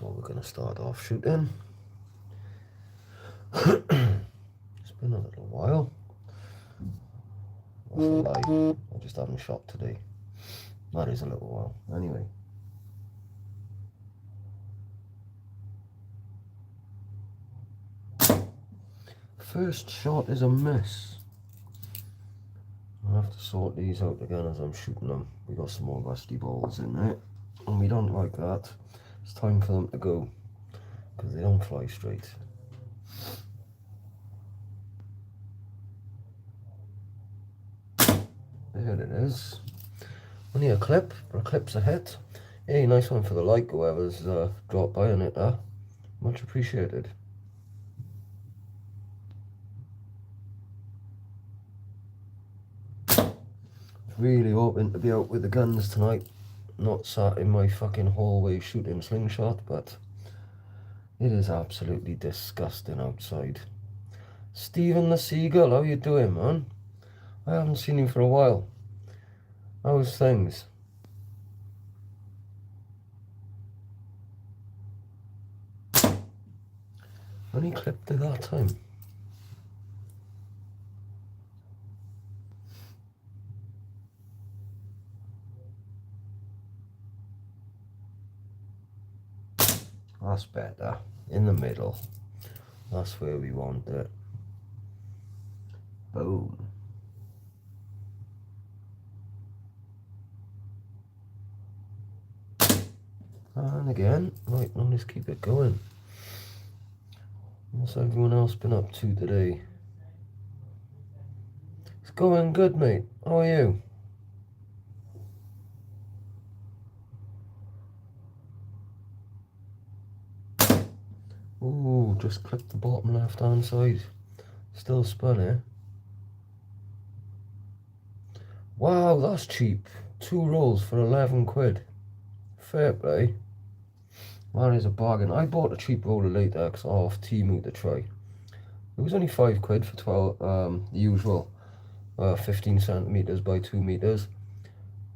what we're going to start off shooting. It's been a little while. What's a lie? I just haven't shot today. That is a little while. Anyway. First shot is a miss. I'll have to sort these out again as I'm shooting them. We got some more rusty balls in there, and we don't like that. It's time for them to go, because they don't fly straight. There it is. Only a clip, but a clip's a hit. Hey, nice one for the like, whoever's dropped by on it there. Much appreciated. Really hoping to be out with the guns tonight. Not sat in my fucking hallway shooting slingshot, but it is absolutely disgusting outside. Stephen the Seagull, how you doing, man? I haven't seen you for a while. How's things? Only clipped it that time. That's better. In the middle. That's where we want it. Boom. And again. Right, now let's keep it going. What's everyone else been up to today? It's going good, mate. How are you? Ooh, just clipped the bottom left hand side. Still spun here. Wow, that's cheap. 2 rolls for 11 quid. Fair play. That is a bargain. I bought a cheap roll of latex off Temu to try. It was only 5 quid for 12, the usual 15 centimeters by 2 meters.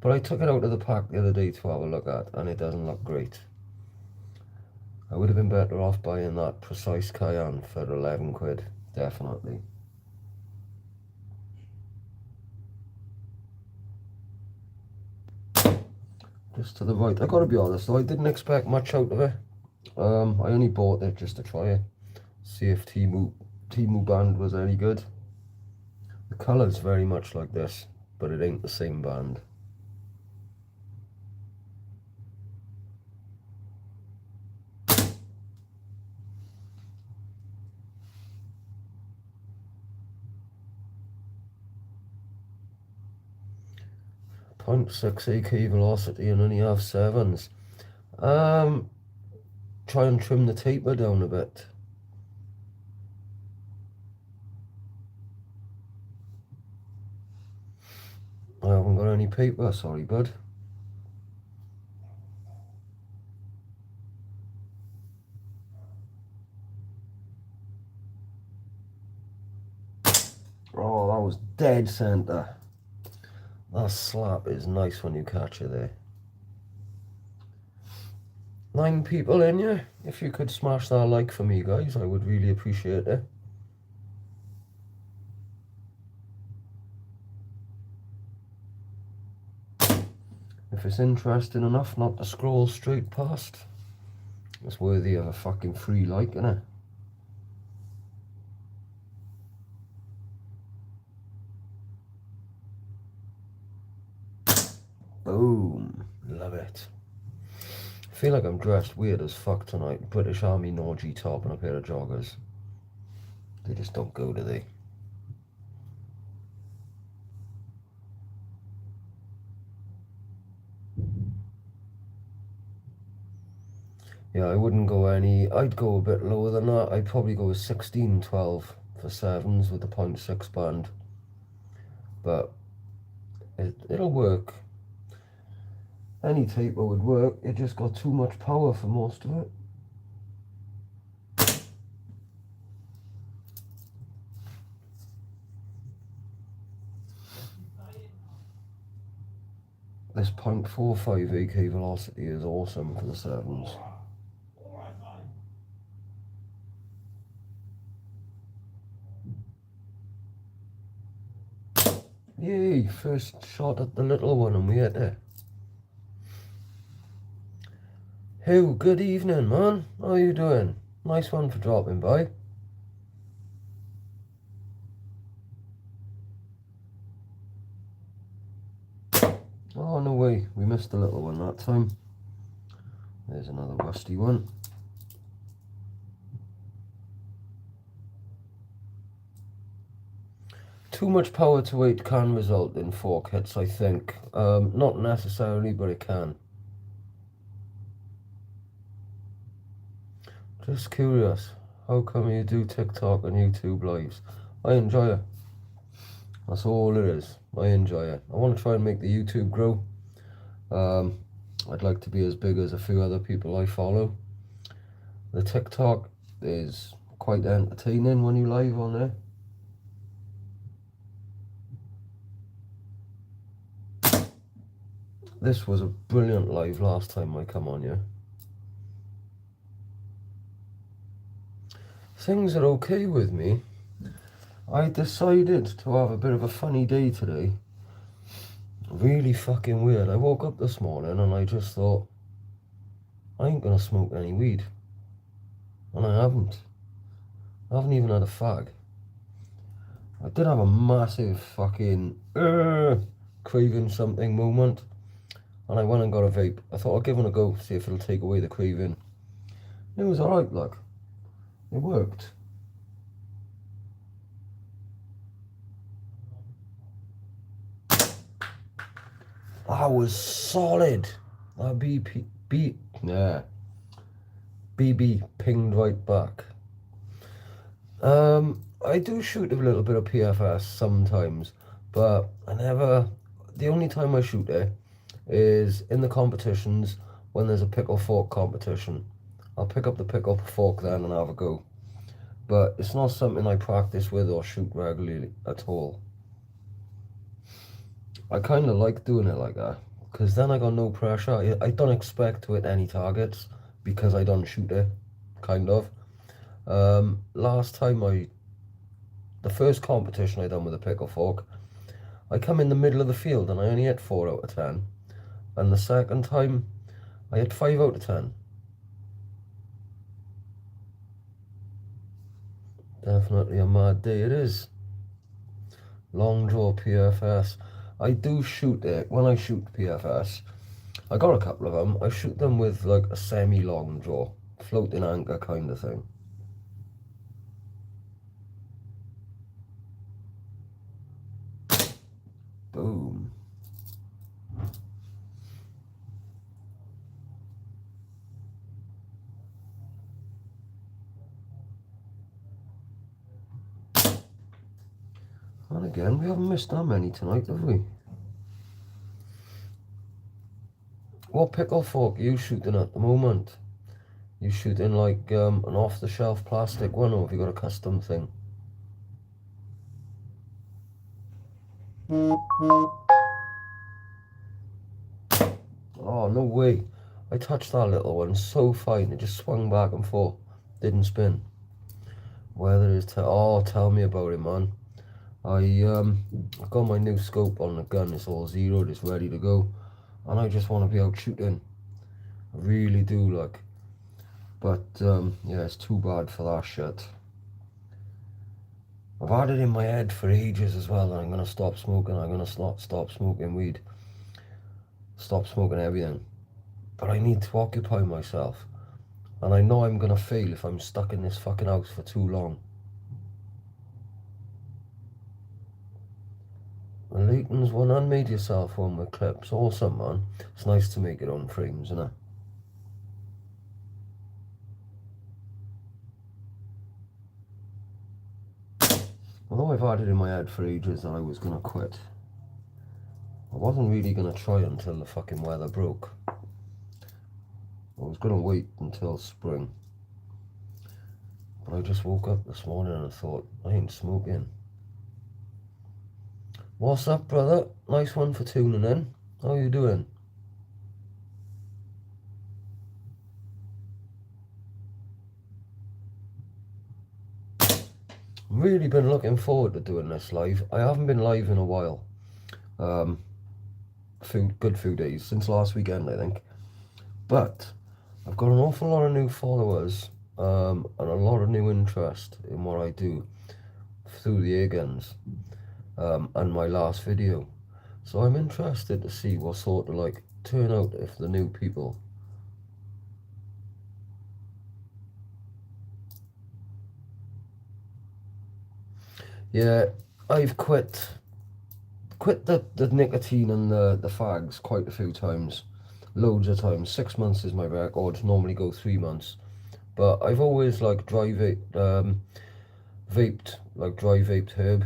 But I took it out of the pack the other day to have a look at, and it doesn't look great. I would have been better off buying that Precise Cayenne for 11 quid, definitely. Just to the right. I gotta be honest though, I didn't expect much out of it. I only bought it just to try it. See if Temu band was any good. The colour's very much like this, but it ain't the same band. .6 AK velocity and only have 7s. Try and trim the taper down a bit. I haven't got any paper, sorry bud. Oh, that was dead centre. That slap is nice when you catch it there. 9 people in here. If you could smash that like for me, guys, I would really appreciate it. If it's interesting enough not to scroll straight past, it's worthy of a fucking free like, innit? Boom. Love it. I feel like I'm dressed weird as fuck tonight. British Army Norgie top and a pair of joggers. They just don't go, do they? Yeah, I wouldn't go any... I'd go a bit lower than that. I'd probably go with 16, 12 for 7s with the .6 band. But it'll work. Any taper would work. It just got too much power for most of it. This .45 AK velocity is awesome for the 7s. Yay, first shot at the little one and we hit it. Hugh, good evening, man. How you doing? Nice one for dropping by. Oh, no way. We missed the little one that time. There's another rusty one. Too much power to weight can result in fork hits, I think. Not necessarily, but it can. Just curious, how come you do TikTok and YouTube lives? I enjoy it. That's all it is. I enjoy it. I want to try and make the YouTube grow. I'd like to be as big as a few other people I follow. The TikTok is quite entertaining when you live on there. This was a brilliant live last time I come on here. Things are okay with me. I decided to have a bit of a funny day today. Really fucking weird. I woke up this morning and I just thought, I ain't gonna smoke any weed. And I haven't. I haven't even had a fag. I did have a massive fucking craving something moment. And I went and got a vape. I thought I'd give it a go, see if it'll take away the craving. It was alright, like. It worked. That was solid. That BB pinged right back. I do shoot a little bit of PFS sometimes, but the only time I shoot it is in the competitions when there's a pick or fork competition. I'll pick up the pick or fork then and have a go. But it's not something I practice with or shoot regularly at all. I kind of like doing it like that, because then I got no pressure. I don't expect to hit any targets, because I don't shoot it, kind of. Last time the first competition I done with a pick or fork, I come in the middle of the field and I only hit 4 out of 10. And the second time, I hit 5 out of 10. Definitely a mad day it is. Long draw PFS. I do shoot it. When I shoot PFS, I got a couple of them. I shoot them with like a semi-long draw, floating anchor kind of thing. Boom. And again, we haven't missed that many tonight, have we? What pick or fork are you shooting at the moment? You shooting like an off-the-shelf plastic one, or have you got a custom thing? Oh, no way. I touched that little one so fine, it just swung back and forth. Didn't spin. Weather is tell me about it, man. I got my new scope on the gun. It's all zeroed, it's ready to go, and I just want to be out shooting. I really do, like. But yeah, it's too bad for that shit. I've had it in my head for ages as well that I'm gonna stop smoking. I'm gonna stop smoking weed, stop smoking everything. But I need to occupy myself, and I know I'm gonna fail if I'm stuck in this fucking house for too long. Leighton's one and made yourself one with clips. Awesome, man. It's nice to make your own frames, isn't it? Although I've had it in my head for ages that I was going to quit, I wasn't really going to try until the fucking weather broke. I was going to wait until spring. But I just woke up this morning and I thought, I ain't smoking. What's up, brother? Nice one for tuning in. How you doing? Really been looking forward to doing this live. I haven't been live in a while. Good few days, since last weekend, I think. But I've got an awful lot of new followers, and a lot of new interest in what I do through the Eggins, and my last video. So I'm interested to see what sort of like turn out if the new people. Yeah, I've quit the nicotine and the fags quite a few times. Loads of times. 6 months is my record. Normally go 3 months. But I've always like vaped, like dry vaped herb.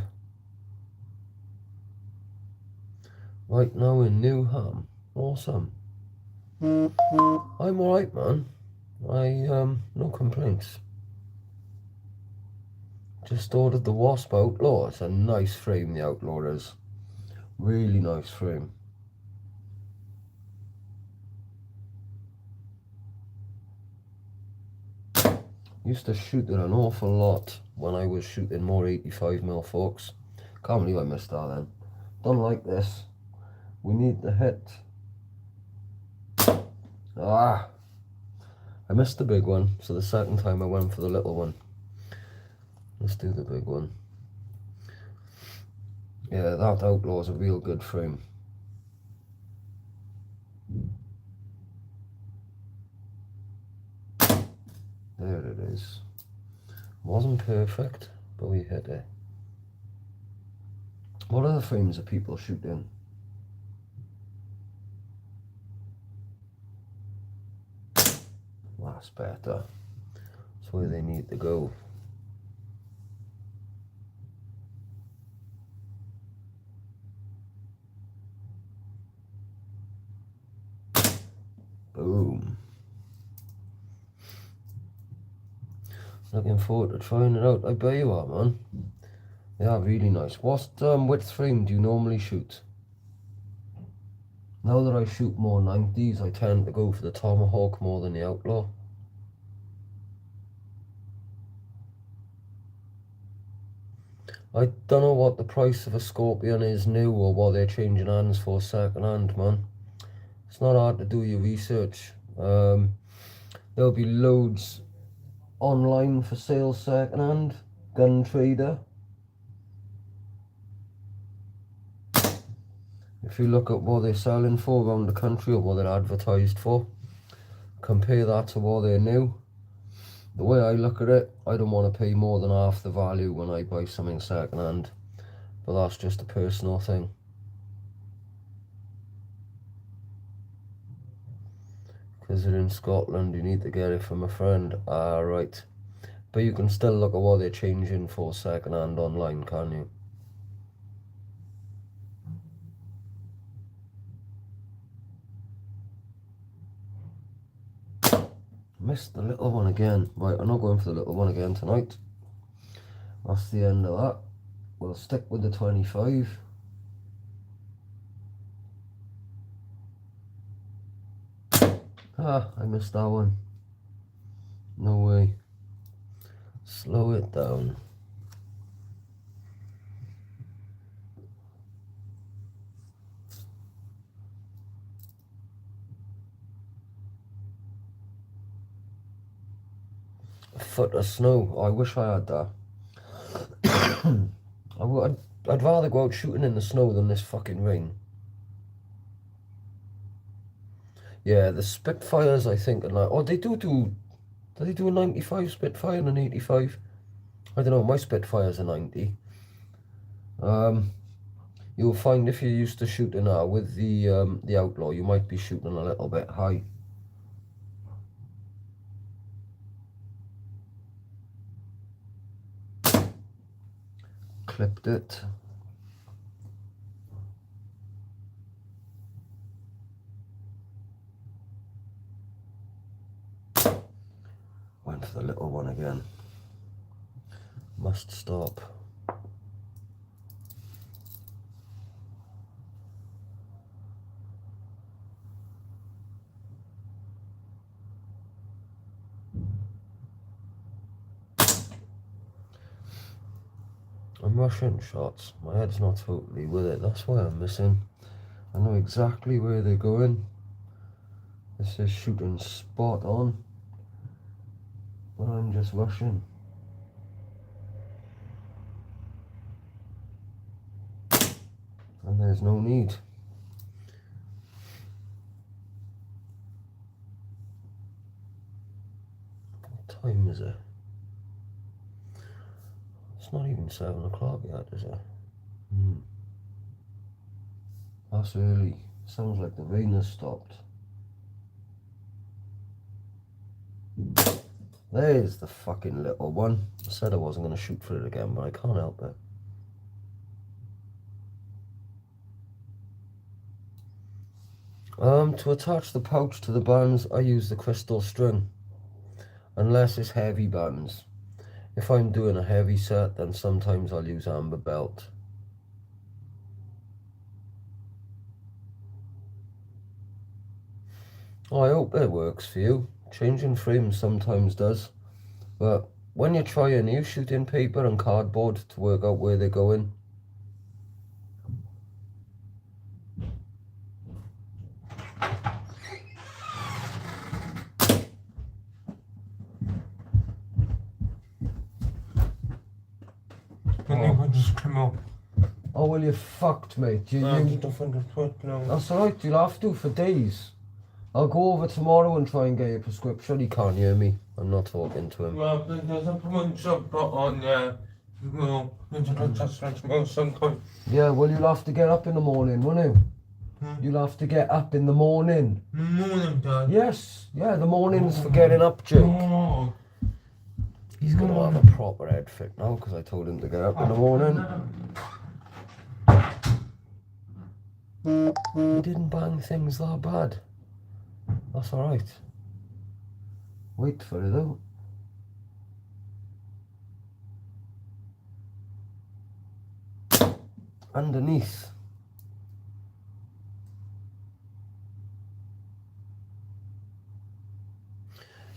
Right now in Newham. Awesome. I'm alright, man. No complaints. Just ordered the Wasp Outlaw. It's a nice frame, the Outlaw is. Really nice frame. Used to shoot it an awful lot when I was shooting more 85mm forks. Can't believe I missed that then. Don't like this. We need the hit. Ah! I missed the big one, so the second time I went for the little one. Let's do the big one. Yeah, that Outlaw's a real good frame. There it is. Wasn't perfect, but we hit it. What other frames are people shooting? That's better. That's where they need to go. Boom. Looking forward to trying it out. I bet you are, man. They are really nice. What width frame do you normally shoot? Now that I shoot more 90s, I tend to go for the Tomahawk more than the Outlaw. I don't know what the price of a Scorpion is new or what they're changing hands for second hand, man. It's not hard to do your research. There'll be loads online for sale second hand. Gun Trader. If you look at what they're selling for around the country or what they're advertised for, compare that to what they're new. The way I look at it, I don't want to pay more than half the value when I buy something second hand, but that's just a personal thing. Because they're in Scotland, you need to get it from a friend. Right. But you can still look at what they're changing for second hand online, can't you? Missed the little one again. Right, I'm not going for the little one again tonight. That's the end of that. We'll stick with the 25. Ah, I missed that one. No way. Slow it down. A foot of snow. I wish I had that. I'd rather go out shooting in the snow than this fucking rain. Yeah, the Spitfires, I think, are like, oh, do they do a 95 Spitfire and an 85? I don't know, my Spitfire's a 90. You'll find if you're used to shooting with the Outlaw, you might be shooting a little bit high. Clipped it. Went for the little one again. Must stop. I'm rushing shots. My head's not totally with it. That's why I'm missing. I know exactly where they're going. This is shooting spot on. But I'm just rushing. And there's no need. What time is it? It's not even 7 o'clock yet, is it? That's early. Sounds like the rain has stopped. There's the fucking little one. I said I wasn't going to shoot for it again, but I can't help it. To attach the pouch to the bands, I use the crystal string. Unless it's heavy bands. If I'm doing a heavy set, then sometimes I'll use amber belt. I hope it works for you. Changing frames sometimes does. But when you're trying, you shooting paper and cardboard to work out where they're going. Oh, well, you're fucked, mate. That's alright, you'll have to for days. I'll go over tomorrow and try and get your prescription. He can't hear me. I'm not talking to him. Well, there's a bunch of on there. Well, sometime. Yeah, well, you'll have to get up in the morning, won't you? You'll have to get up in the morning. Morning, Dad. Yes, yeah, the morning's for getting up, Jake. Oh. He's going to have a proper head fit now because I told him to get up in the morning. He didn't bang things that bad. That's alright. Wait for it though. Underneath.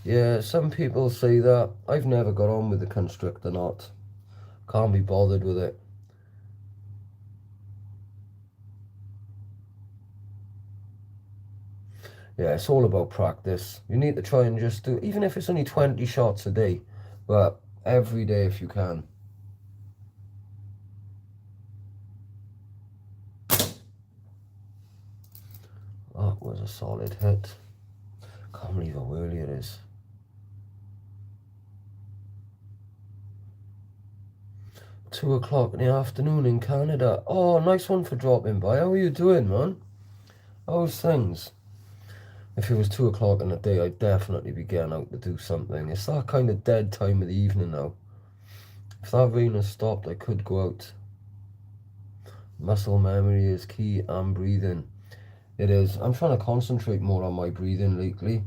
Yeah, some people say that. I've never got on with the constrictor knot. Can't be bothered with it. Yeah, it's all about practice. You need to try and just do, even if it's only 20 shots a day, but every day if you can. That was a solid hit. Can't believe how early it is. Two o'clock in the afternoon in Canada. Oh, nice one for dropping by. How are you doing, man? How's things? If it was 2 o'clock in the day, I'd definitely be getting out to do something. It's that kind of dead time of the evening now. If that rain has stopped, I could go out. Muscle memory is key and breathing. It is. I'm trying to concentrate more on my breathing lately.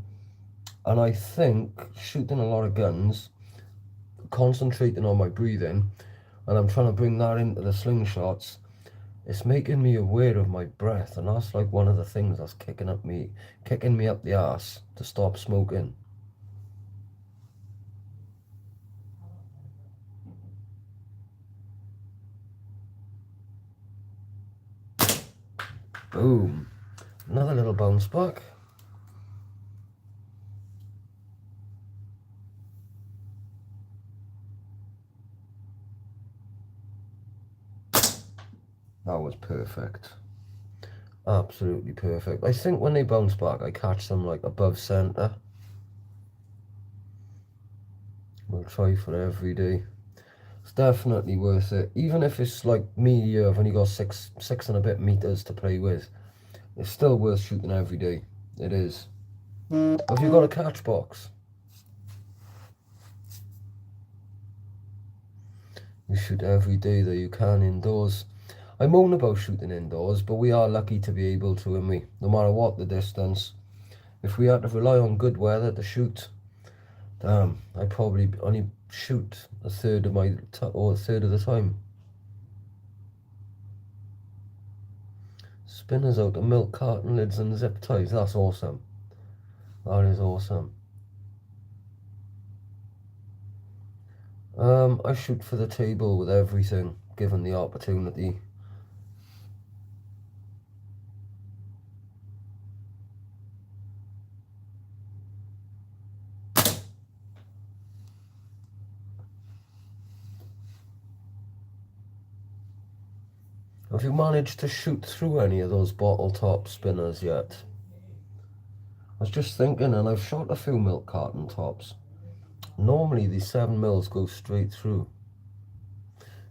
And I think shooting a lot of guns, concentrating on my breathing, and I'm trying to bring that into the slingshots, it's making me aware of my breath, and that's like one of the things that's kicking me up the ass to stop smoking. Boom. Another little bounce back. That was perfect. Absolutely perfect. I think when they bounce back, I catch them like above center. We'll try for every day. It's definitely worth it. Even if it's like me here, I've only got six and a bit meters to play with. It's still worth shooting every day. It is. Have you got a catch box? You shoot every day that you can indoors. I moan about shooting indoors, but we are lucky to be able to, and we, no matter what the distance. If we had to rely on good weather to shoot, damn, I'd probably only shoot a third of the time. Spinners out of milk carton lids and zip ties. That's awesome. That is awesome. I shoot for the table with everything. given the opportunity. Have you managed to shoot through any of those bottle top spinners yet? I was just thinking, and I've shot a few milk carton tops. Normally these 7mm go straight through.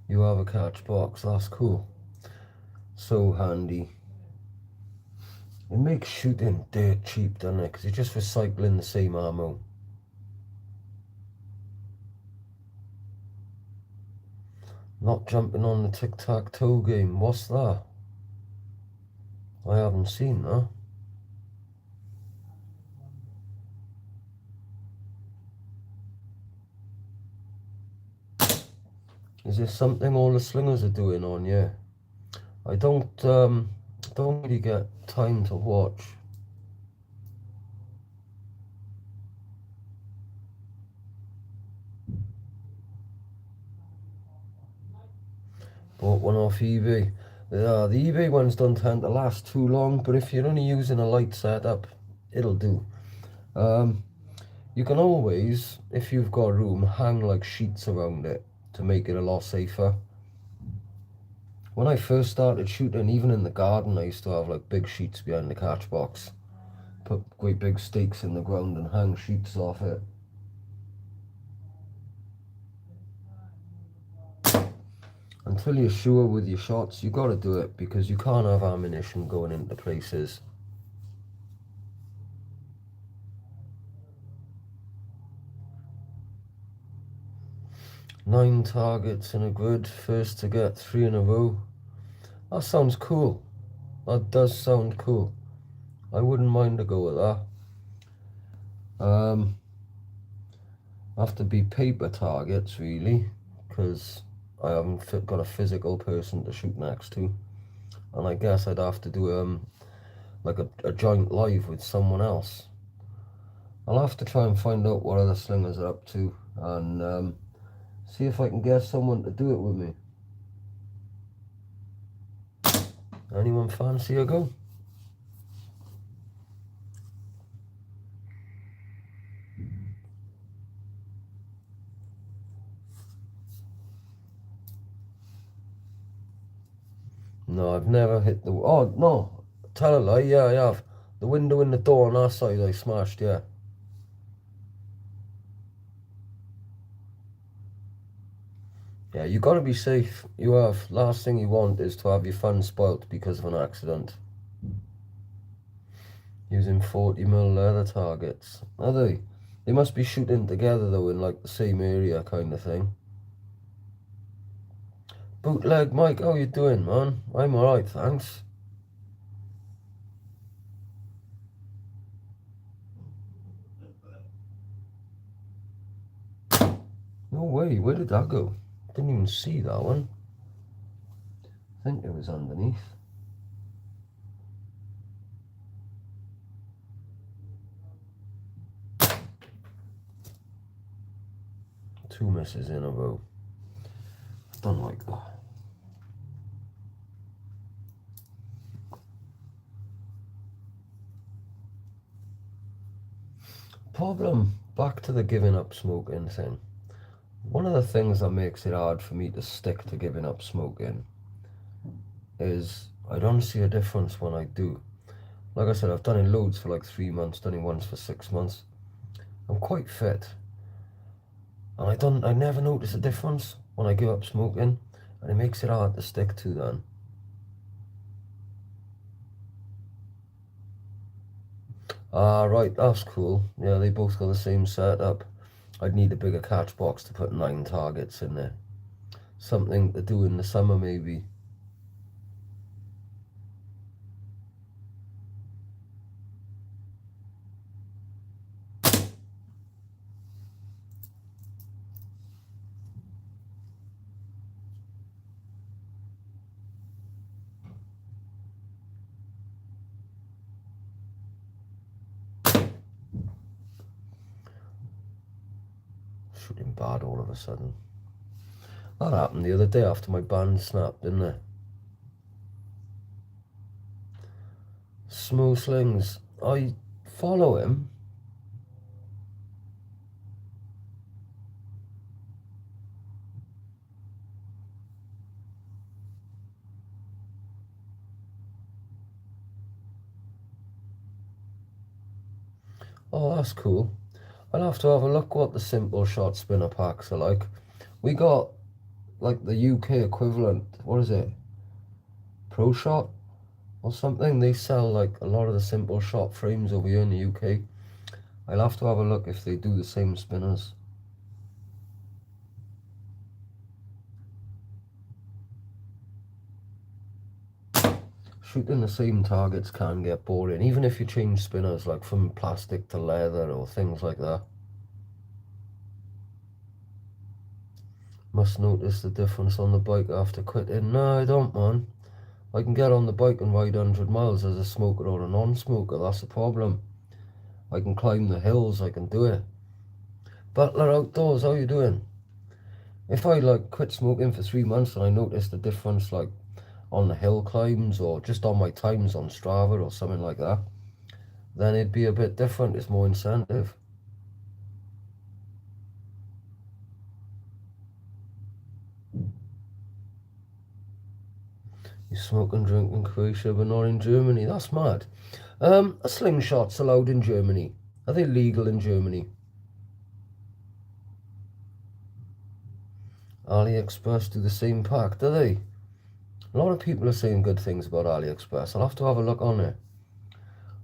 You have a catch box, that's cool. So handy. It makes shooting dirt cheap, doesn't it? Because you're just recycling the same ammo. Not jumping on the tic-tac-toe game. What's that? I haven't seen that. Is this something all the slingers are doing on? Yeah. I don't really get time to watch. Bought one off eBay. The eBay ones don't tend to last too long, but if you're only using a light setup, it'll do. You can always, if you've got room, hang like sheets around it to make it a lot safer. When I first started shooting, even in the garden, I used to have like big sheets behind the catch box. Put great big stakes in the ground and hang sheets off it. Until you're sure with your shots, you got to do it, because you can't have ammunition going into places. Nine targets in a grid, first to get 3 in a row. That sounds cool. That does sound cool. I wouldn't mind to go with that. Have to be paper targets really, because I haven't got a physical person to shoot next to, and I guess I'd have to do like a joint live with someone else. I'll have to try and find out what other slingers are up to, and see if I can get someone to do it with me. Anyone fancy a go? No, I've never hit the... Oh, no. Tell a lie, yeah, I have. The window in the door on that side I smashed, yeah. Yeah, you got to be safe. You have. Last thing you want is to have your fun spoilt because of an accident. Using 40mm leather targets. Are they? They must be shooting together though in like the same area kind of thing. Bootleg Mike, how you doing, man? I'm alright, thanks. No way, where did that go? Didn't even see that one. I think it was underneath. Two misses in a row. Don't like that. Problem, back to the giving up smoking thing. One of the things that makes it hard for me to stick to giving up smoking is I don't see a difference when I do. Like I said, I've done it loads for like 3 months, done it once for 6 months. I'm quite fit. And I never notice a difference when I give up smoking, and it makes it hard to stick to then. Ah, right, that's cool. Yeah, they both got the same setup. I'd need a bigger catch box to put 9 targets in there. Something to do in the summer maybe. Shooting bad all of a sudden. That happened the other day after my band snapped, didn't it? Smooth Slings. I follow him. Oh, that's cool. I'll have to have a look what the Simple Shot spinner packs are like. We got like the UK equivalent. What is it? Pro Shot or something? They sell like a lot of the Simple Shot frames over here in the UK. I'll have to have a look if they do the same spinners. Shooting the same targets can get boring, even if you change spinners like from plastic to leather or things like that. Must notice the difference on the bike after quitting. No, I don't, man. I can get on the bike and ride 100 miles as a smoker or a non-smoker. That's the problem. I can climb the hills, I can do it. Butler Outdoors, how you doing? If I like quit smoking for 3 months and I notice the difference like on the hill climbs or just on my times on Strava or something like that, then it'd be a bit different. It's more incentive. You smoke and drink in Croatia but not in Germany. That's mad. A slingshot's allowed in Germany. Are they legal in Germany? AliExpress do the same pack, do they? A lot of people are saying good things about AliExpress. I'll have to have a look on it.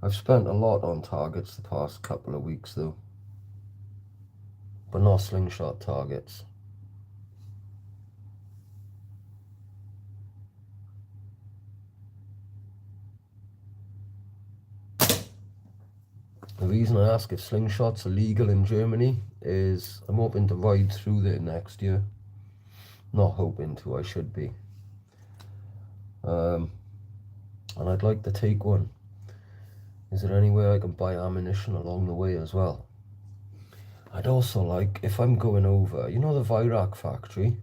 I've spent a lot on targets the past couple of weeks though. But not slingshot targets. The reason I ask if slingshots are legal in Germany is I'm hoping to ride through there next year. Not hoping to, I should be. And I'd like to take one. Is there anywhere I can buy ammunition along the way as well? I'd also like, if I'm going over, you know the Virac factory?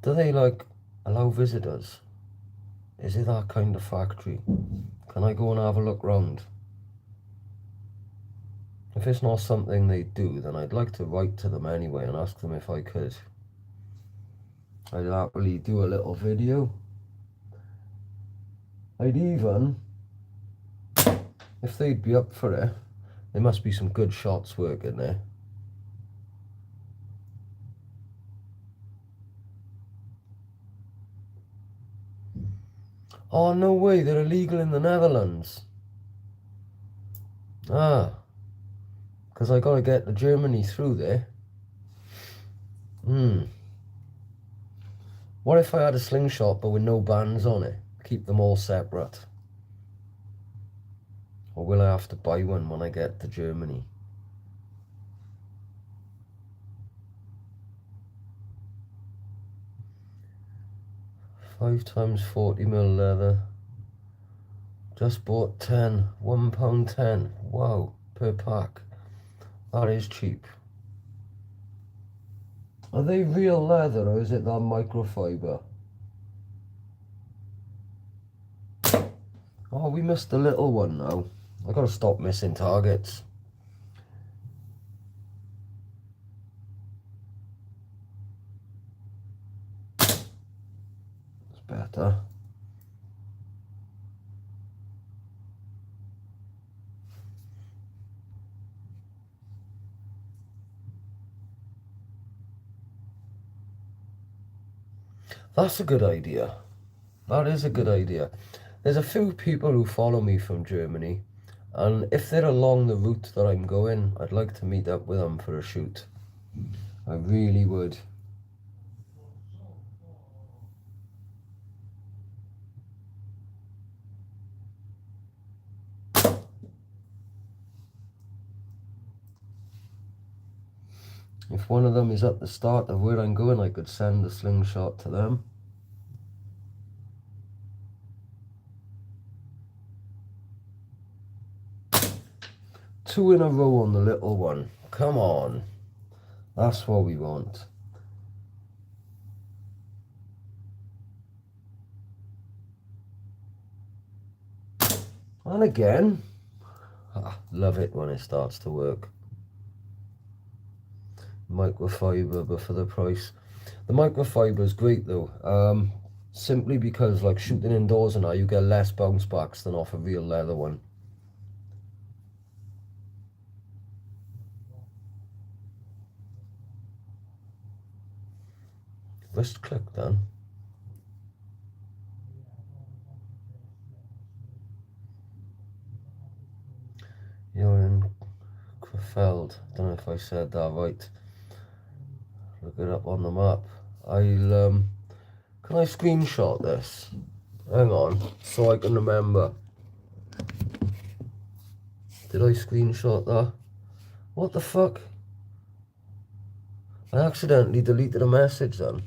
Do they like allow visitors? Is it that kind of factory? Can I go and have a look round? If it's not something they do, then I'd like to write to them anyway and ask them if I could. I'd happily do a little video. I'd even, if they'd be up for it, there must be some good shots working there. Oh, no way, they're illegal in the Netherlands. Ah, because I got to get to Germany through there. What if I had a slingshot but with no bands on it? Keep them all separate. Or will I have to buy one when I get to Germany? Five times 40mm leather. Just bought 10. £1.10. Wow, per pack. That is cheap. Are they real leather or is it that microfiber? Oh, we missed a little one now. I gotta stop missing targets. It's better. That's a good idea. That is a good idea. There's a few people who follow me from Germany, and if they're along the route that I'm going, I'd like to meet up with them for a shoot. I really would. If one of them is at the start of where I'm going, I could send the slingshot to them. Two in a row on the little one. Come on. That's what we want. And again, love it when it starts to work. Microfiber, but for the price. The microfiber is great though, simply because like shooting indoors and that, you get less bounce backs than off a real leather one. Wrist click then. You're in Crefeld. Don't know if I said that right. Look it up on the map. Can I screenshot this? Hang on, so I can remember. Did I screenshot that? What the fuck? I accidentally deleted a message then.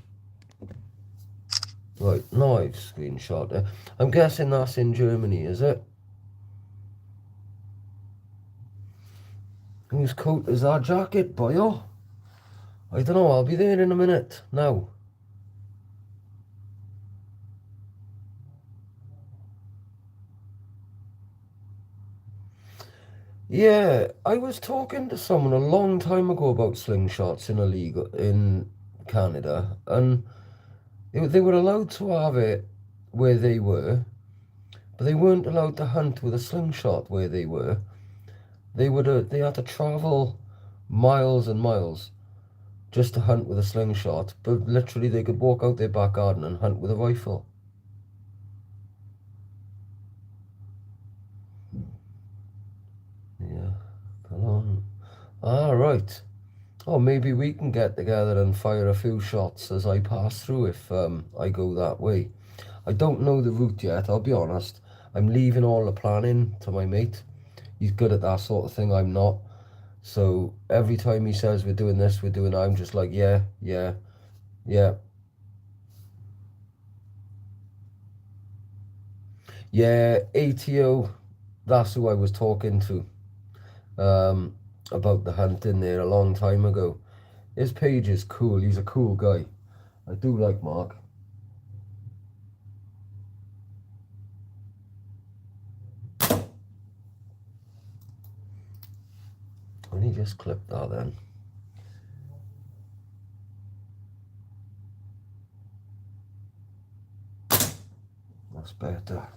Right, now I've screenshot it. I'm guessing that's in Germany, is it? Whose coat is that jacket, boyo? I don't know, I'll be there in a minute. Now. Yeah, I was talking to someone a long time ago about slingshots in a league in Canada, and they were allowed to have it where they were, but they weren't allowed to hunt with a slingshot where they were. They had to travel miles and miles just to hunt with a slingshot, but literally they could walk out their back garden and hunt with a rifle. Yeah, come on. All right. Oh, maybe we can get together and fire a few shots as I pass through if I go that way. I don't know the route yet, I'll be honest. I'm leaving all the planning to my mate. He's good at that sort of thing, I'm not. So every time he says we're doing this, we're doing that, I'm just like, yeah. Yeah, ATO, that's who I was talking to about the hunting there a long time ago. His page is cool, he's a cool guy. I do like Mark. Let me just clip that then. That's better.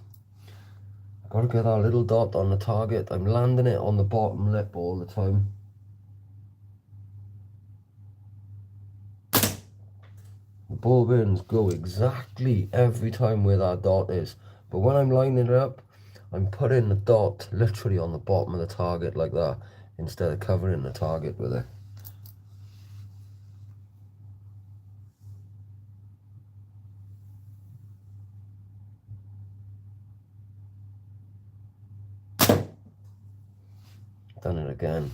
I gotta get that little dot on the target. I'm landing it on the bottom lip all the time. The ball bearings go exactly every time where that dot is. But when I'm lining it up, I'm putting the dot literally on the bottom of the target like that, instead of covering the target with it. Done it again.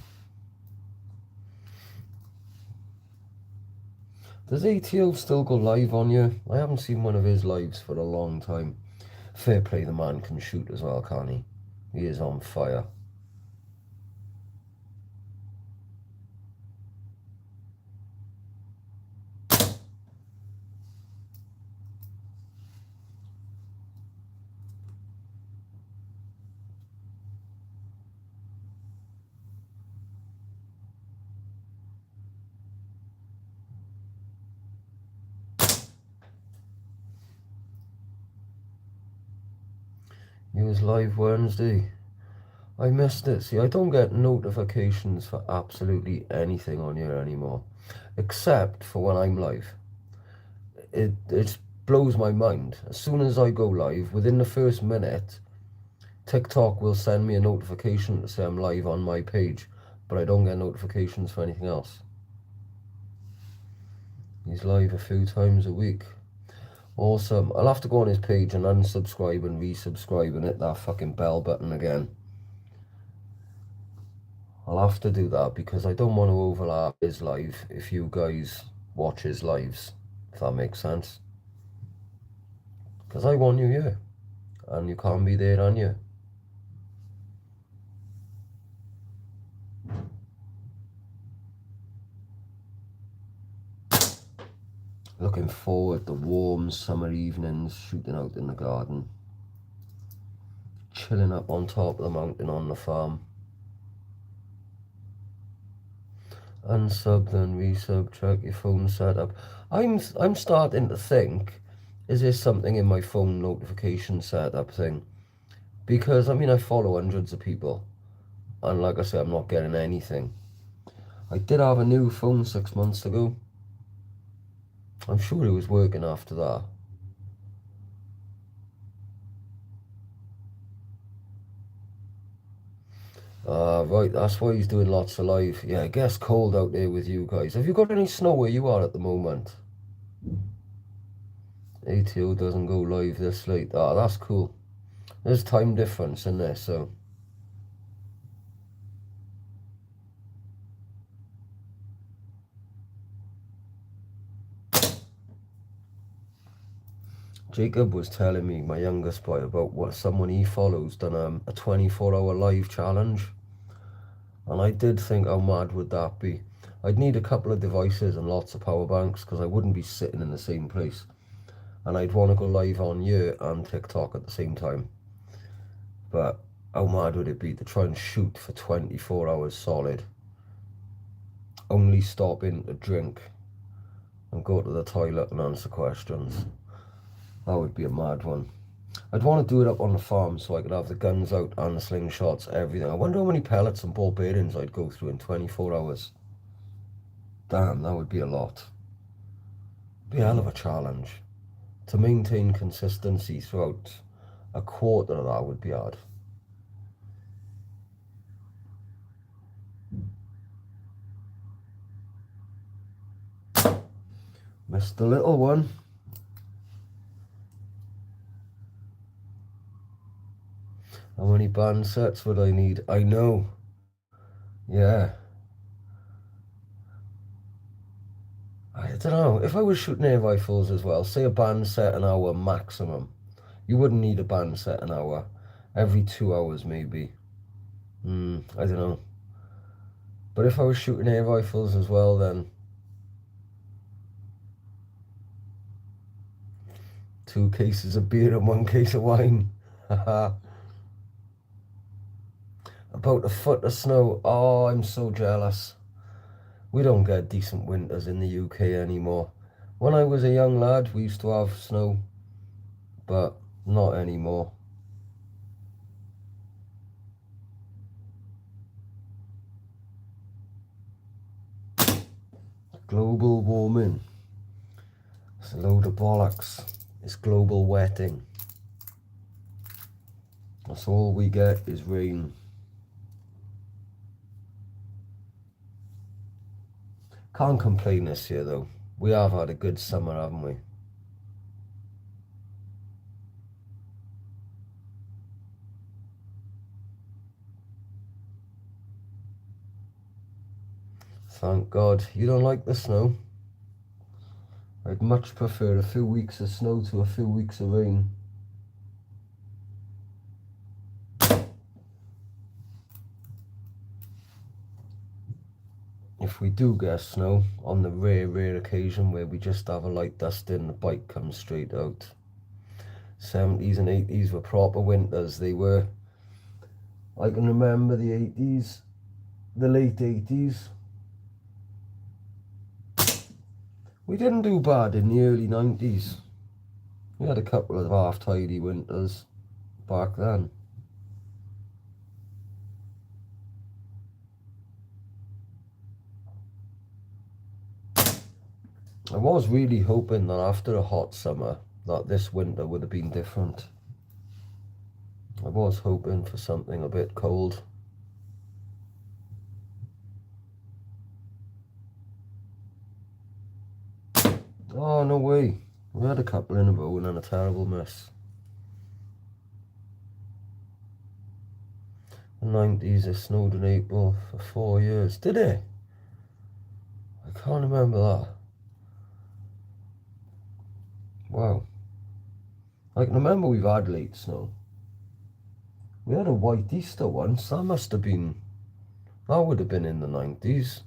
Does ATO still go live on you? I haven't seen one of his lives for a long time. Fair play, the man can shoot as well, can't he? He is on fire. He was live Wednesday. I missed it. See, I don't get notifications for absolutely anything on here anymore, except for when I'm live. It blows my mind. As soon as I go live, within the first minute, TikTok will send me a notification to say I'm live on my page, but I don't get notifications for anything else. He's live a few times a week. Awesome. I'll have to go on his page and unsubscribe and resubscribe and hit that fucking bell button again. I'll have to do that because I don't want to overlap his live if you guys watch his lives, if that makes sense. Because I want you here, and you can't be there, can you? Looking forward to warm summer evenings shooting out in the garden. chilling up on top of the mountain on the farm. Unsub, then resub, check your phone setup. I'm starting to think, is there something in my phone notification setup thing? Because, I mean, I follow hundreds of people. And like I say, I'm not getting anything. I did have a new phone 6 months ago. I'm sure it was working after that. Right, that's why he's doing lots of live. Yeah, it gets cold out there with you guys. Have you got any snow where you are at the moment? ATO doesn't go live this late. Ah, that's cool. There's time difference in there, so. Jacob was telling me, my youngest boy, about what someone he follows done a 24-hour live challenge. And I did think, how mad would that be? I'd need a couple of devices and lots of power banks because I wouldn't be sitting in the same place. And I'd want to go live on here and TikTok at the same time. But how mad would it be to try and shoot for 24 hours solid? Only stopping to drink and go to the toilet and answer questions. That would be a mad one. I'd want to do it up on the farm so I could have the guns out and the slingshots, everything. I wonder how many pellets and ball bearings I'd go through in 24 hours. Damn, that would be a lot. Be a hell of a challenge. To maintain consistency throughout a quarter of that would be hard. Missed the little one. How many band sets would I need? I know. Yeah. I don't know. If I was shooting air rifles as well, say a band set an hour maximum. You wouldn't need a band set an hour. Every 2 hours maybe. I don't know. But if I was shooting air rifles as well, then 2 cases of beer and 1 case of wine. Haha. About a foot of snow. Oh, I'm so jealous. We don't get decent winters in the UK anymore. When I was a young lad, we used to have snow, but not anymore. Global warming. It's a load of bollocks. It's global wetting. That's all we get is rain. Can't complain this year though. We have had a good summer, haven't we? Thank God. You don't like the snow? I'd much prefer a few weeks of snow to a few weeks of rain. If we do get snow, on the rare occasion where we just have a light dusting, the bike comes straight out. 70s and 80s were proper winters, they were. I can remember the 80s, the late 80s. We didn't do bad in the early 90s. We had a couple of half-tidy winters back then. I was really hoping that after a hot summer that this winter would have been different. I was hoping for something a bit cold. Oh, no way. We had a couple in a row and then a terrible miss. The 90s, it snowed in April for 4 years. Did it? I can't remember that. Wow. I can remember we've had late snow. We had a white Easter once. That would have been in the 90s.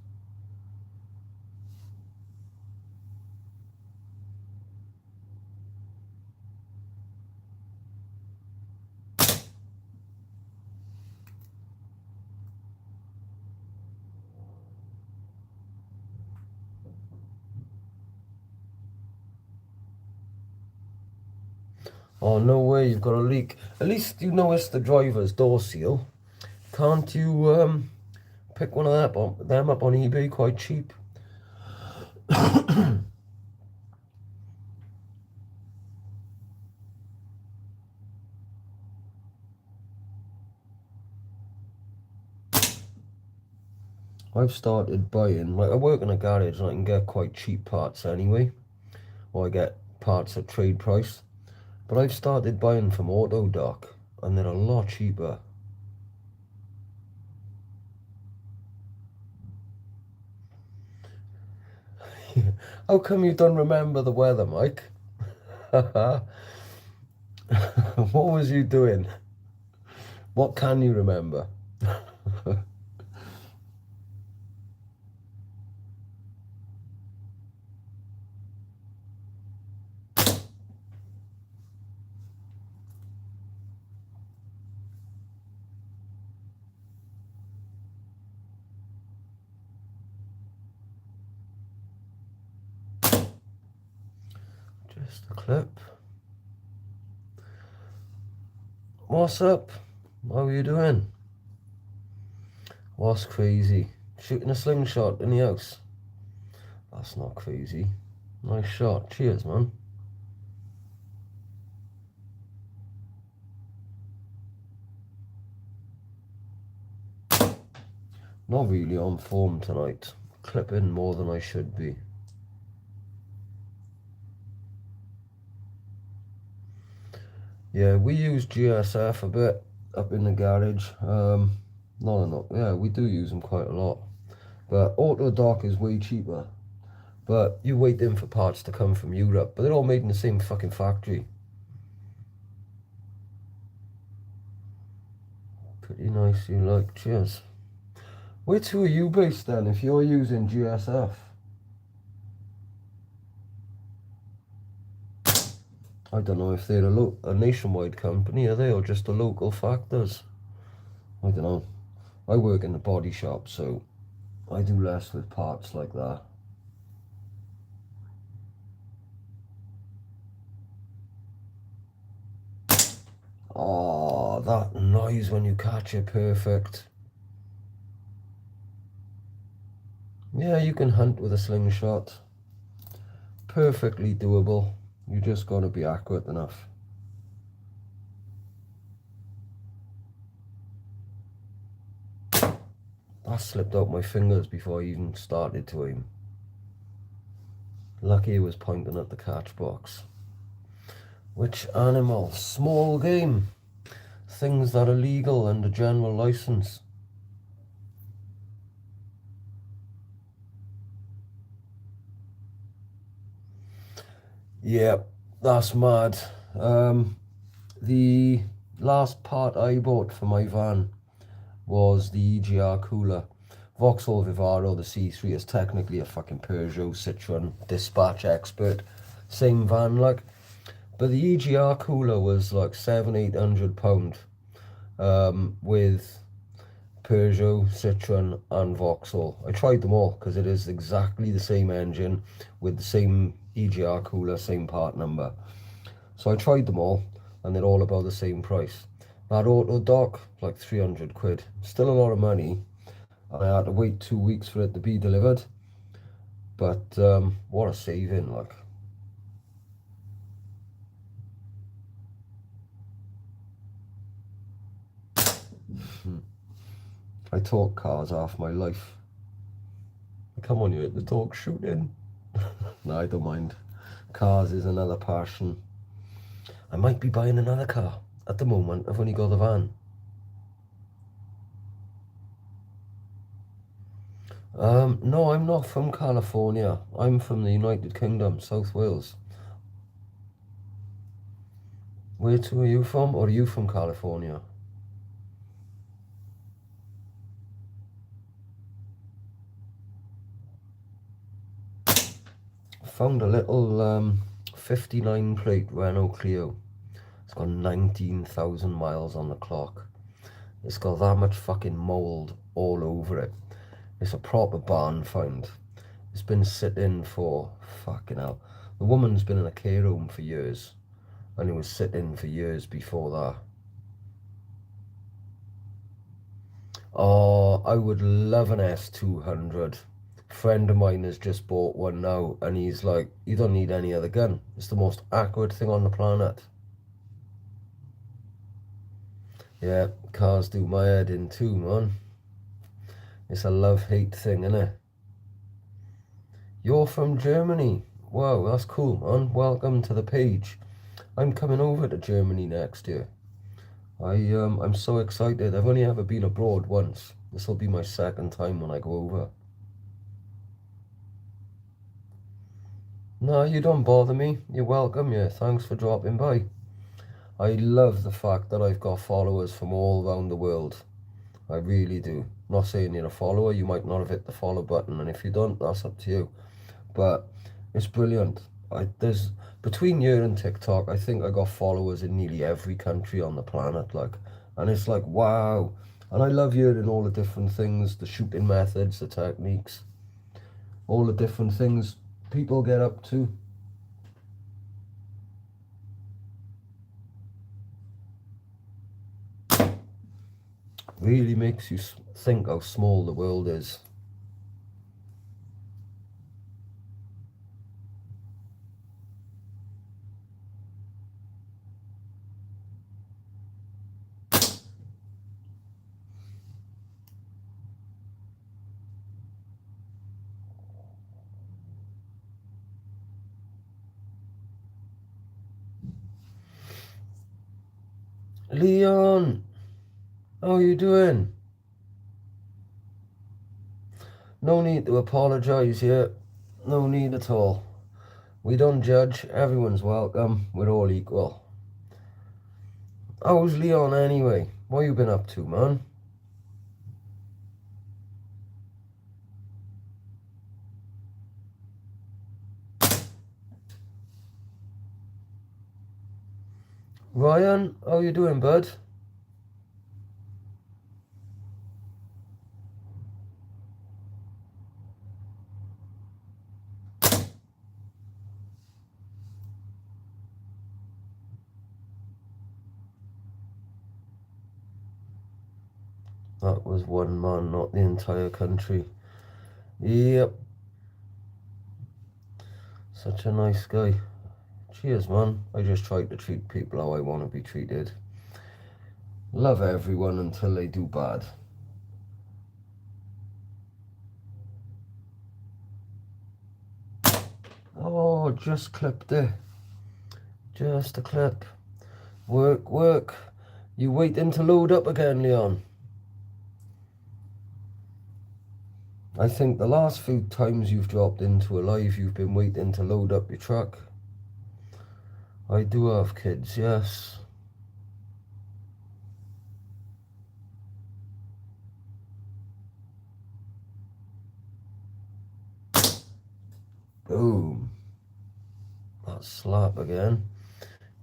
Oh, no way, you've got a leak. At least you know it's the driver's door seal. Can't you pick one of them up on eBay quite cheap? I've started buying, like I work in a garage and I can get quite cheap parts anyway. Or I get parts at trade price. But I've started buying from Autodoc and they're a lot cheaper. How come you don't remember the weather, Mike? What was you doing? What can you remember? Just a clip. What's up? How are you doing? What's crazy? Shooting a slingshot in the house? That's not crazy. Nice shot. Cheers, man. Not really on form tonight. Clipping more than I should be. Yeah, we use GSF a bit up in the garage. Not enough. Yeah, we do use them quite a lot. But Autodoc is way cheaper. But you wait in for parts to come from Europe. But they're all made in the same fucking factory. Pretty nice, you like. Cheers. Where to are you based then if you're using GSF? I don't know if they're a nationwide company, are they, or just a local factors? I don't know. I work in the body shop, so I do less with parts like that. Oh, that noise when you catch it perfect. Yeah, you can hunt with a slingshot. Perfectly doable. You just gotta be accurate enough. That slipped out my fingers before I even started to aim. Lucky it was pointing at the catch box. Which animal? Small game. Things that are legal under general license. Yeah, that's mad. The last part I bought for my van was the EGR cooler. Vauxhall Vivaro, the C3, is technically a fucking Peugeot Citroen dispatch expert. Same van, like. But the EGR cooler was like £700-800 with Peugeot, Citroen and Vauxhall. I tried them all because it is exactly the same engine with the same EGR cooler, same part number. So I tried them all and they're all about the same price. That Autodoc, like 300 quid. Still a lot of money. And I had to wait 2 weeks for it to be delivered. But what a saving, like. I talk cars half my life. Come on, you at the talk shooting. No, I don't mind. Cars is another passion. I might be buying another car. At the moment, I've only got the van. No, I'm not from California. I'm from the United Kingdom, South Wales. Where to are you from? Or are you from California? Found a little 59 plate Renault Clio. It's got 19,000 miles on the clock. It's got that much fucking mould all over it. It's a proper barn find. It's been sitting for fucking hell. The woman's been in a care home for years. and it was sitting for years before that. Oh, I would love an S200. Friend of mine has just bought one now, and he's like, you don't need any other gun. It's the most accurate thing on the planet. Yeah, cars do my head in too, man. It's a love-hate thing, innit? You're from Germany. Wow, that's cool, man. Welcome to the page. I'm coming over to Germany next year. I'm so excited. I've only ever been abroad once. This will be my second time when I go over. No, you don't bother me. You're welcome, yeah. Thanks for dropping by. I love the fact that I've got followers from all around the world. I really do. Not saying you're a follower, you might not have hit the follow button, and if you don't, that's up to you. But it's brilliant. There's between you and TikTok, I think I got followers in nearly every country on the planet, like, and it's like, wow. And I love hearing all the different things, the shooting methods, the techniques, all the different things people get up to. Really makes you think how small the world is. Leon, how are you doing? No need to apologise yet. No need at all. We don't judge. Everyone's welcome. We're all equal. How's Leon anyway? What you been up to, man? Ryan, how you doing, bud? That was one man, not the entire country. Yep. Such a nice guy. Cheers, man. I just try to treat people how I want to be treated. Love everyone until they do bad. Oh, just clipped it. Just a clip. Work, work. You waiting to load up again, Leon? I think the last few times you've dropped into a live, you've been waiting to load up your truck. I do have kids, yes. Boom. That slap again.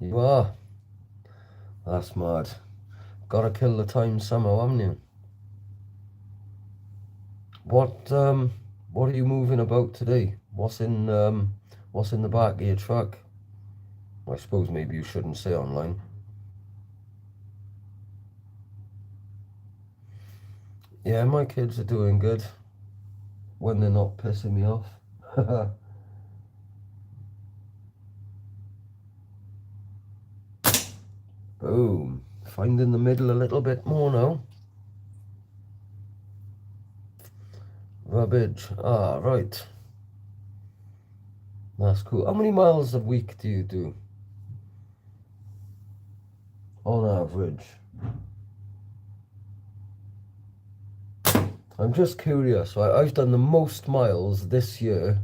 You are. That's mad. Gotta kill the time somehow, haven't you? What are you moving about today? What's in the back of your truck? I suppose maybe you shouldn't say online. Yeah, my kids are doing good when they're not pissing me off. Boom. Finding the middle a little bit more now. Rubbish. Ah, right. That's cool. How many miles a week do you do? On average. I'm just curious. I've done the most miles this year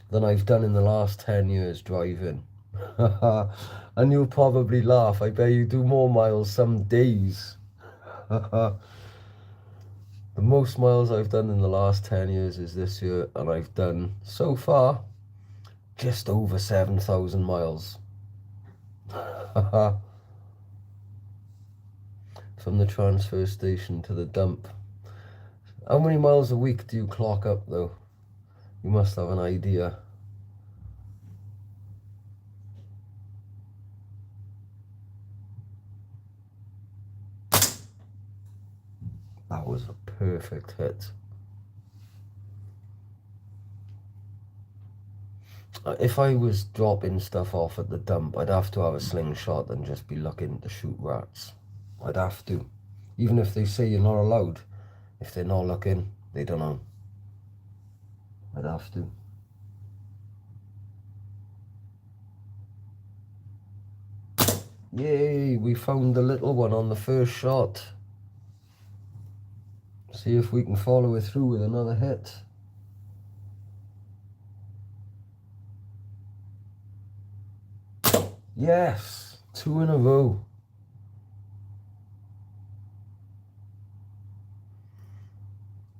than I've done in the last 10 years driving. And you'll probably laugh. I bet you do more miles some days. The most miles I've done in the last 10 years is this year, and I've done, so far, just over 7,000 miles. From the transfer station to the dump. How many miles a week do you clock up, though? You must have an idea. That was a perfect hit. If I was dropping stuff off at the dump, I'd have to have a slingshot and just be looking to shoot rats. I'd have to. Even if they say you're not allowed, if they're not looking, they don't know. I'd have to. Yay, we found the little one on the first shot. See if we can follow it through with another hit. Yes, 2 in a row.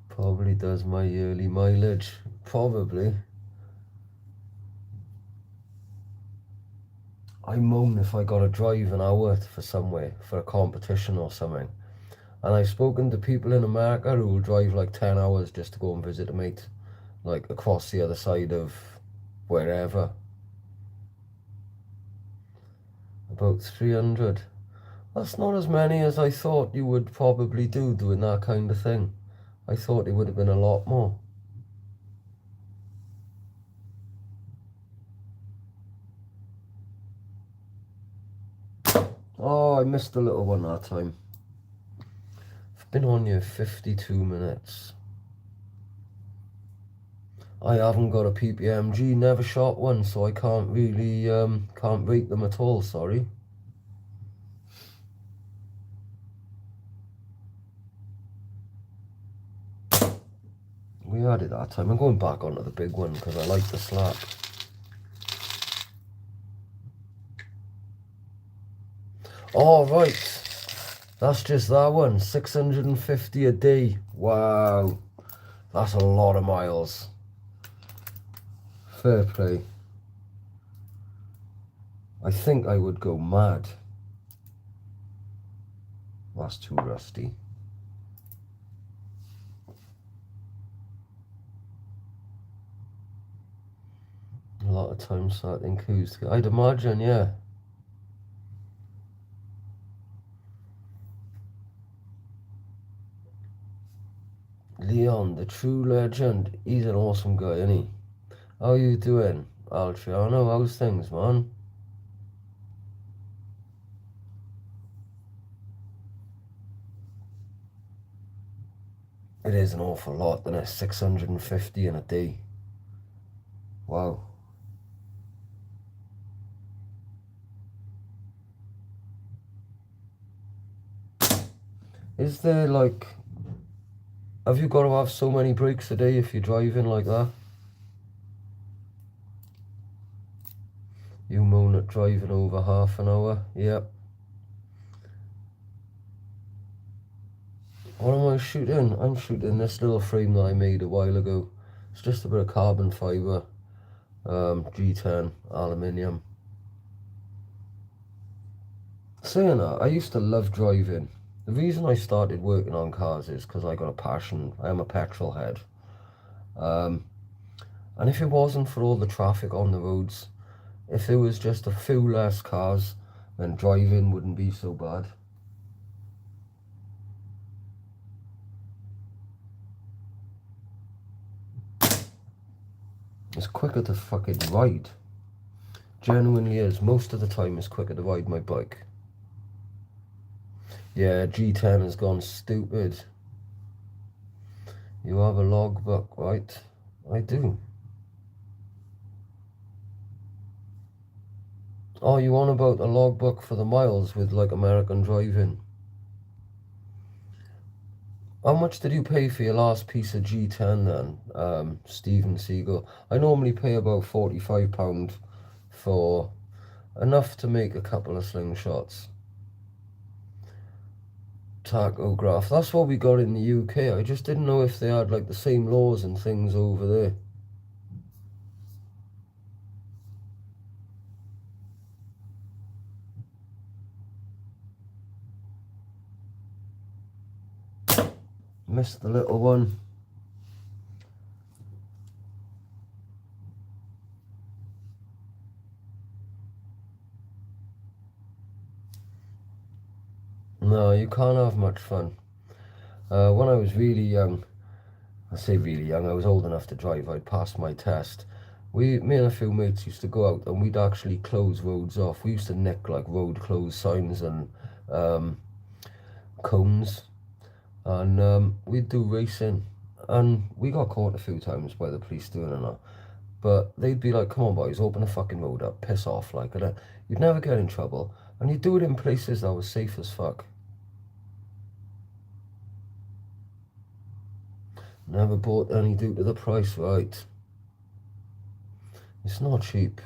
Probably does my yearly mileage. Probably. I moan if I gotta drive an hour for somewhere, for a competition or something. And I've spoken to people in America who will drive like 10 hours just to go and visit a mate, like across the other side of wherever. About 300. That's not as many as I thought you would probably do doing that kind of thing. I thought it would have been a lot more. Oh, I missed the little one that time. I've been on here 52 minutes. I haven't got a PPMG, never shot one, so I can't really, can't rate them at all, sorry. We had it that time. I'm going back onto the big one because I like the slap. Oh, right. That's just that one. 650 a day. Wow. That's a lot of miles. Fair play. I think I would go mad. That's too rusty. A lot of time sat in queues. I'd imagine, yeah. Leon, the true legend. He's an awesome guy, isn't he? How you doing, Altriano? How's things, man? It is an awful lot, isn't it? 650 in a day. Wow. Is there like... Have you got to have so many breaks a day if you're driving like that? You moan at driving over half an hour. Yep. What am I shooting? I'm shooting this little frame that I made a while ago. It's just a bit of carbon fibre, G10 aluminium. Saying that, I used to love driving. The reason I started working on cars is because I got a passion. I am a petrol head. And if it wasn't for all the traffic on the roads, if there was just a few less cars, then driving wouldn't be so bad. It's quicker to fucking ride. Genuinely is. Most of the time it's quicker to ride my bike. Yeah, G10 has gone stupid. You have a logbook, right? I do. Oh, you on about a logbook for the miles with like American driving? How much did you pay for your last piece of G10 then, Steven Seagal? I normally pay about £45 for enough to make a couple of slingshots. Tachograph, that's what we got in the UK. I just didn't know if they had like the same laws and things over there. Missed the little one. No, you can't have much fun. When I was really young, I say really young, I was old enough to drive, I'd passed my test. Me and a few mates used to go out and we'd actually close roads off. We used to nick like road closed signs and cones, and we'd do racing. And we got caught a few times by the police doing it. But they'd be like, come on boys, open the fucking road up, piss off, like, and you'd never get in trouble. And you'd do it in places that was safe as fuck. Never bought any due to the price, right? It's not cheap.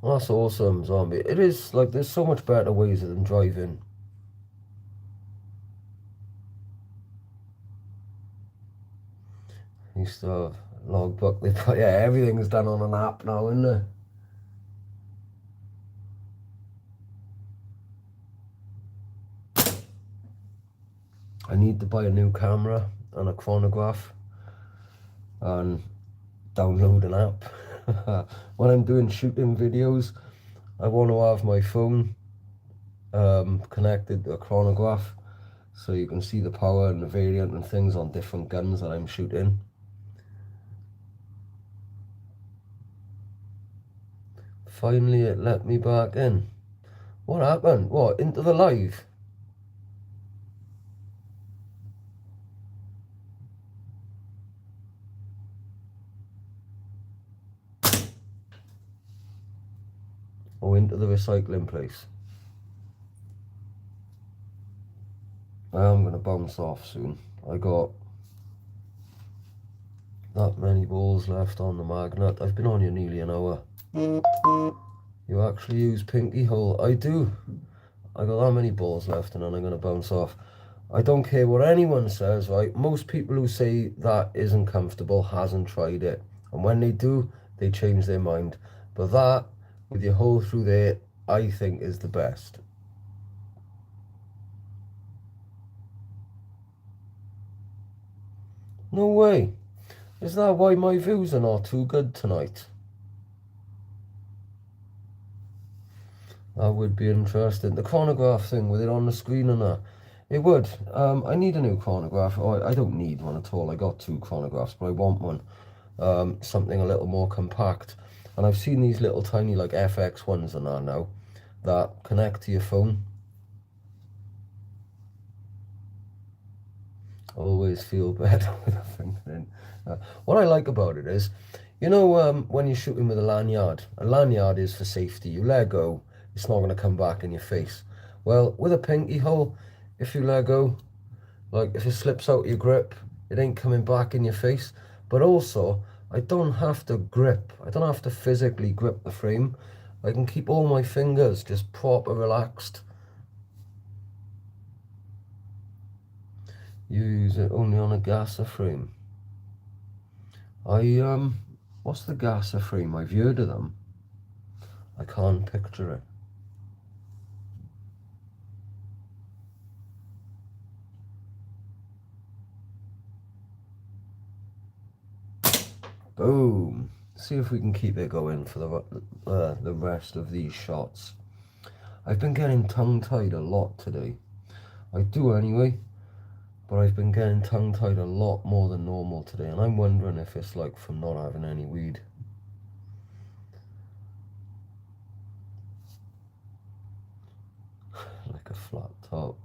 That's awesome, Zombie. It is, like, there's so much better ways than driving. Used to have logbook, yeah, everything's done on an app now, isn't it? I need to buy a new camera and a chronograph and download an app. When I'm doing shooting videos, I want to have my phone connected to a chronograph so you can see the power and the variant and things on different guns that I'm shooting. Finally it let me back in. What happened? What, into the live? Or into the recycling place? I'm gonna bounce off soon. I got that many balls left on the magnet. I've been on you nearly an hour. You actually use pinky hole? I do. I got that many balls left and then I'm gonna bounce off. I don't care what anyone says, right? Most people who say that isn't comfortable hasn't tried it. And when they do, they change their mind. But that, with your hole through there, I think is the best. No way. Is that why my views are not too good tonight? That would be interesting. The chronograph thing with it on the screen and that. It would. I need a new chronograph. Oh, I don't need one at all. I got 2 chronographs, but I want one. Something a little more compact. And I've seen these little tiny like FX ones and that now that connect to your phone. Always feel better with a finger in. What I like about it is, you know, when you're shooting with a lanyard is for safety. You let go, it's not going to come back in your face. Well, with a pinky hole, if you let go, like if it slips out your grip, it ain't coming back in your face. But also, I don't have to grip. I don't have to physically grip the frame. I can keep all my fingers just proper relaxed. You use it only on a gasser frame. What's the gasser frame? I've heard of them. I can't picture it. Boom. See if we can keep it going for the rest of these shots. I've been getting tongue-tied a lot today. I do anyway, but I've been getting tongue-tied a lot more than normal today, and I'm wondering if it's like from not having any weed. Like a flat top.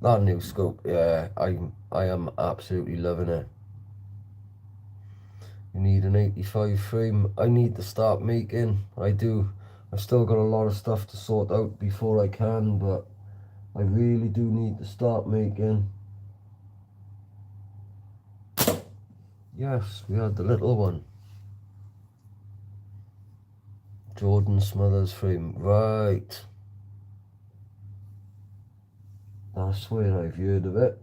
That new scope, yeah, I am absolutely loving it. You need an 85 frame. I need to start making. I do. I've still got a lot of stuff to sort out before I can, but I really do need to start making. Yes, we had the little one. Jordan Smothers frame, right. That's where I've heard of it.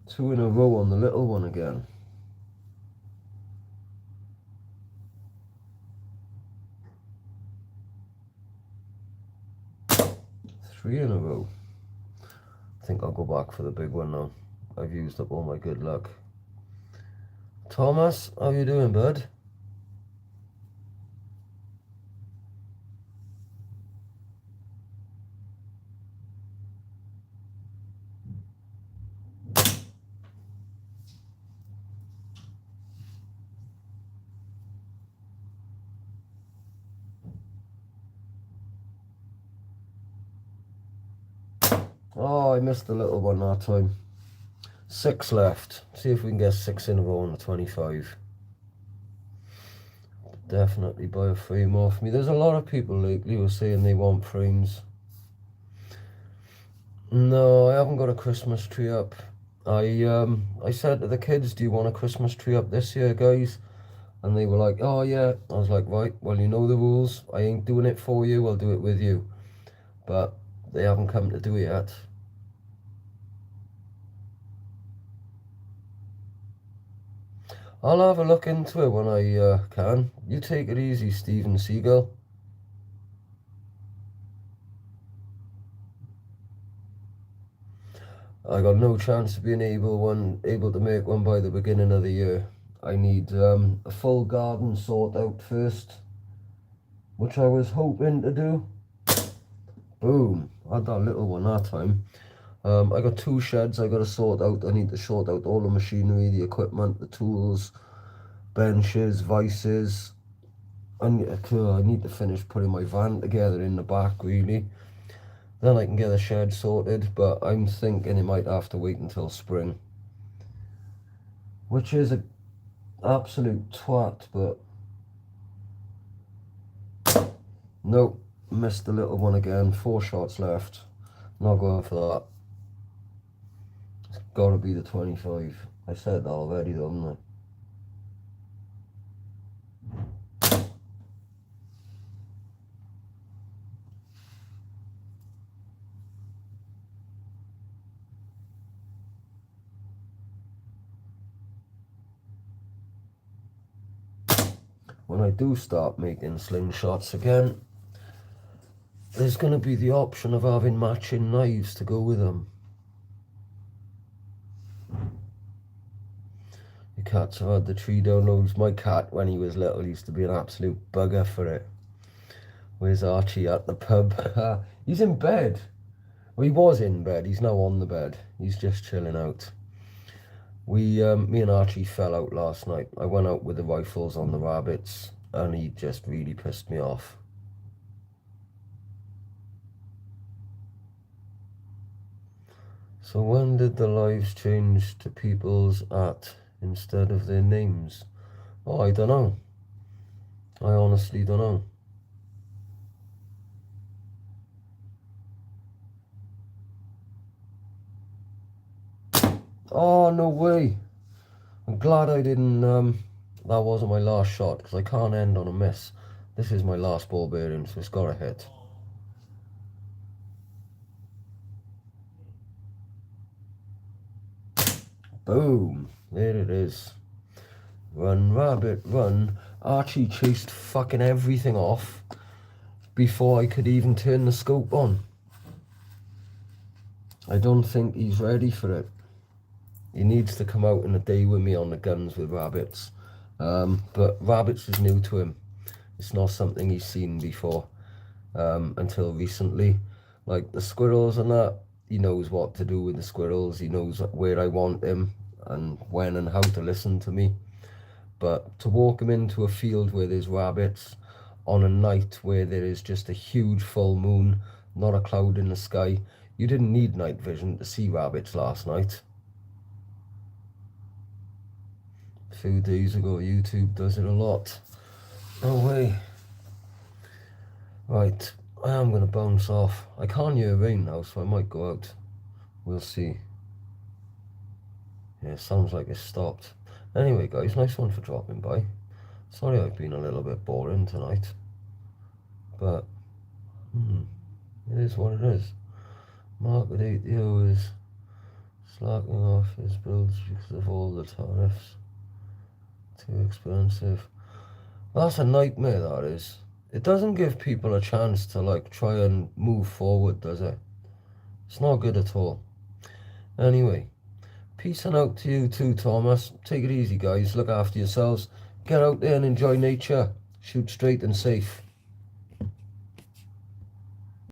2 in a row on the little one again. 3 in a row. I think I'll go back for the big one now. I've used up all my good luck. Thomas, how you doing, bud? Oh, I missed the little one that time. 6 left. See if we can get 6 in a row on the 25. Definitely buy a frame off me. There's a lot of people lately who are saying they want frames. No, I haven't got a Christmas tree up. I said to the kids, do you want a Christmas tree up this year, guys? And they were like, oh yeah. I was like, right, well, you know the rules. I ain't doing it for you, I'll do it with you. But they haven't come to do it yet. I'll have a look into it when I can. You take it easy, Steven Seagull. I got no chance of being able to make one by the beginning of the year. I need a full garden sort out first, which I was hoping to do. Boom, I had that little one that time. I got 2 sheds I got to sort out. I need to sort out all the machinery, the equipment, the tools, benches, vices. And I need to finish putting my van together in the back, really. Then I can get the shed sorted, but I'm thinking it might have to wait until spring. Which is an absolute twat, but... Nope, missed the little one again. 4 shots left. Not going for that. It's gotta be the 25. I said that already though, haven't I? When I do start making slingshots again, there's going to be the option of having matching knives to go with them. The cats have had the tree downloads. My cat, when he was little, used to be an absolute bugger for it. Where's Archie at the pub? He's in bed. Well, he was in bed. He's now on the bed. He's just chilling out. Me and Archie fell out last night. I went out with the rifles on the rabbits and he just really pissed me off. So when did the lives change to people's at instead of their names? Oh, I don't know. I honestly don't know. Oh, no way. I'm glad I didn't, that wasn't my last shot, because I can't end on a miss. This is my last ball bearing, so it's got to hit. Boom. There it is. Run, rabbit, run. Archie chased fucking everything off before I could even turn the scope on. I don't think he's ready for it. He needs to come out in a day with me on the guns with rabbits. But rabbits is new to him. It's not something he's seen before until recently. Like the squirrels and that, he knows what to do with the squirrels. He knows where I want him and when and how to listen to me. But to walk him into a field where there's rabbits on a night where there is just a huge full moon, not a cloud in the sky, you didn't need night vision to see rabbits last night. A few days ago, YouTube does it a lot. No way. Right, I am going to bounce off. I can't hear rain now, so I might go out. We'll see. Yeah, it sounds like it's stopped. Anyway, guys, nice one for dropping by. Sorry I've been a little bit boring tonight. But, it is what it is. Market 80 hours. Slacking off his builds because of all the tariffs. Too expensive. That's a nightmare, that is. It doesn't give people a chance to, like, try and move forward, does it? It's not good at all. Anyway, peace and out to you too, Thomas. Take it easy, guys. Look after yourselves. Get out there and enjoy nature. Shoot straight and safe.